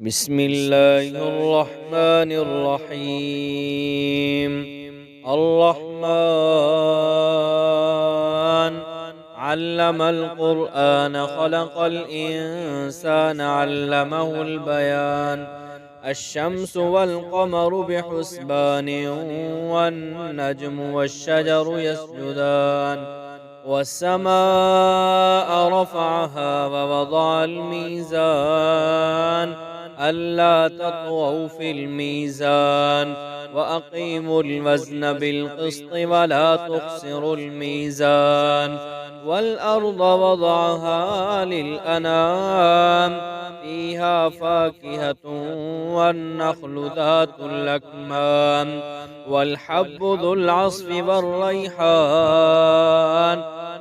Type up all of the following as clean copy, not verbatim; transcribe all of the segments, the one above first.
بسم الله الرحمن الرحيم. الرحمن علم القرآن خلق الإنسان علمه البيان. الشمس والقمر بحسبان والنجم والشجر يسجدان والسماء رفعها ووضع الميزان ألا تطغوا في الميزان وأقيموا الوزن بالقسط ولا تخسروا الميزان والأرض وضعها للأنام فيها فاكهة والنخل ذات الأكمام والحب ذو العصف والريحان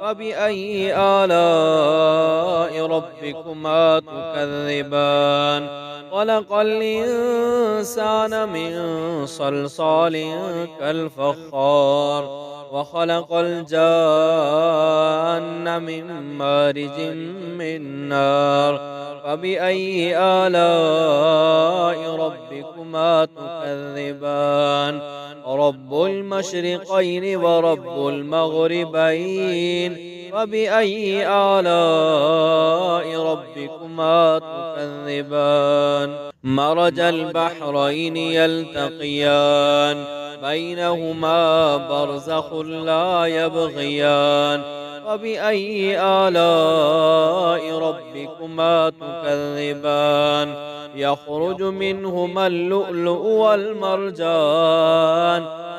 فبأي آلاء ربكما تكذبان خلق الإنسان من صلصال كالفخار وخلق الجان من مارج من نار فبأي آلاء ربكما تكذبان رب المشرقين ورب المغربين فبأي آلاء ربكما تكذبان مرج البحرين يلتقيان بينهما برزخ لا يبغيان فبأي آلاء ربكما تكذبان يخرج منهما اللؤلؤ والمرجان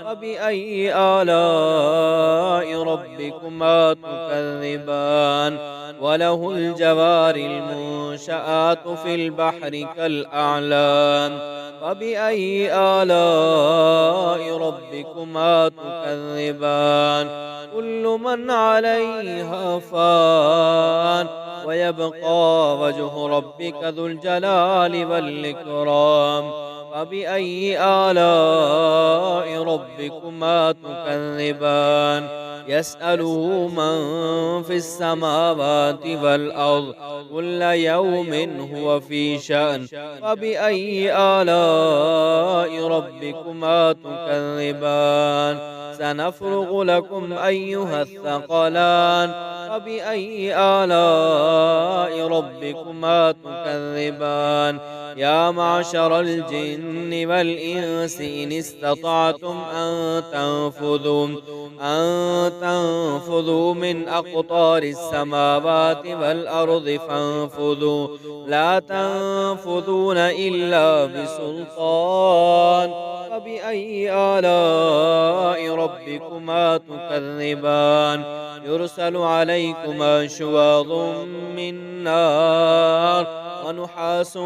فبأي آلاء ربكما تكذبان وله الجوار المنشآت في البحر كالأعلام فبأي آلاء ربكما تكذبان كل من عليها فان ويبقى وجه ربك ذو الجلال والإكرام فبأي آلاء ربكما تكذبان يسأله من في السماوات والأرض كل يوم هو في شأن فبأي آلاء ربكما تكذبان سنفرغ لكم أيها الثقلان فبأي آلاء ربكما تكذبان يا معشر الجن والإنس إن استطعتم أن تنفذوا من أقطار السماوات والأرض فانفذوا لا تنفذون إلا بسلطان فبأي آلاء ربكما تكذبان يرسل عليكما شواظ من نار ونحاس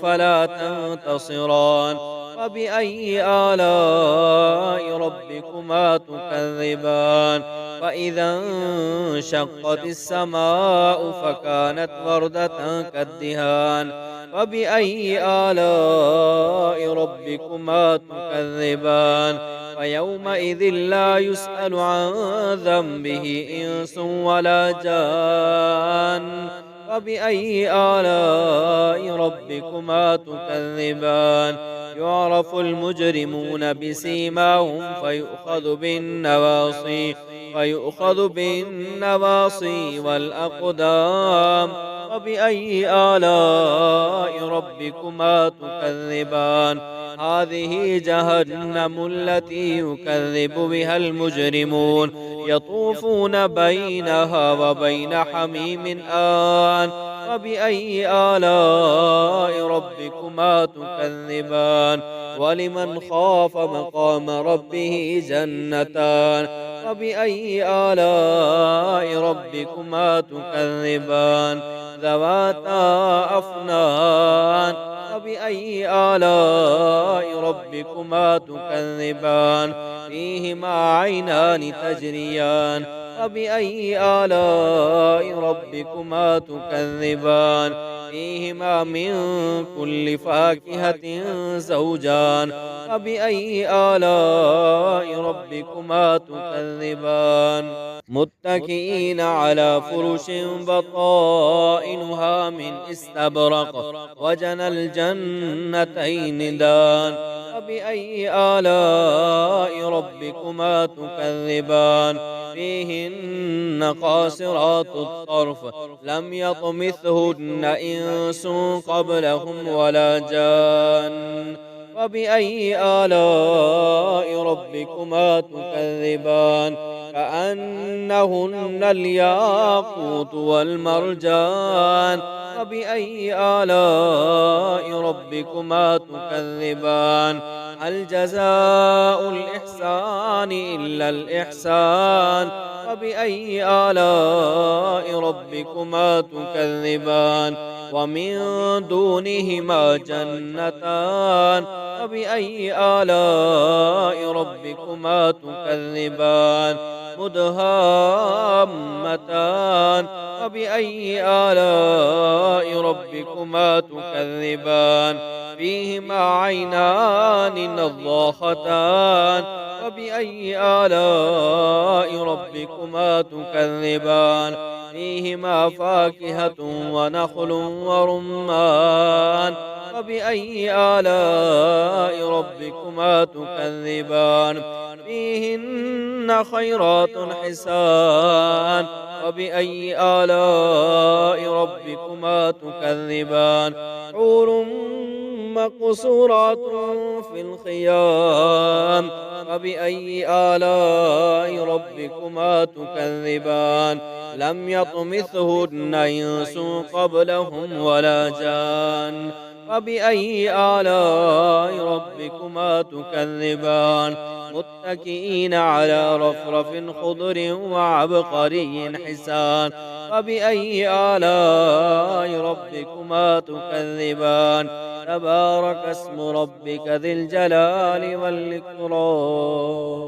فلا تنتصران فبأي آلاء ربكما تكذبان فإذا انشقت السماء فكانت وردة كالدهان فبأي آلاء ربكما تكذبان فيومئذ لا يسأل عن ذنبه إنس ولا جان فبأي آلاء ربكما تكذبان يعرف المجرمون بسيماهم فيؤخذ بالنواصي والأقدام فبأي آلاء ربكما تكذبان هذه جهنم التي يكذب بها المجرمون يطوفون بينها وبين حميم آن فبأي آلاء ربكما تكذبان ولمن خاف مقام ربه جنتان فبأي آلاء ربكما تكذبان ذواتا أفنان فبأي آلاء ربكما تكذبان فيهما عينان تجريان فبأي آلاء ربكما تكذبان فيهما من كل فاكهة زوجان فبأي آلاء ربكما تكذبان متكئين على فرش بطائنها من استبرق وجنى الجنتين دان فبأي آلاء ربكما تكذبان فيهن قاصرات الطرف لم يطمثهن إنس قبلهم ولا جان فبأي آلاء ربكما تكذبان كأنهن الياقوت والمرجان فبأي آلاء ربكما تكذبان هل جزاء الإحسان إلا الإحسان فبأي آلاء ربكما تكذبان ومن دونهما جنتان فبأي آلاء ربكما تكذبان مدهامتان فبأي آلاء ربكما تكذبان فيهما عينان نضاختان فبأي آلاء ربكما تكذبان فيهما فاكهة ونخل ورمان فبأي آلاء ربكما تكذبان فيهن خيرات حسان فبأي آلاء ربكما تكذبان حور مقصورات في الخيام فبأي آلاء ربكما تكذبان لم يطمثهن إنس قبلهم ولا جان فبأي آلاء ربكما تكذبان متكئين على رفرف خضر وعبقري حسان فبأي آلاء ربكما تكذبان تبارك اسم ربك ذي الجلال والإكرام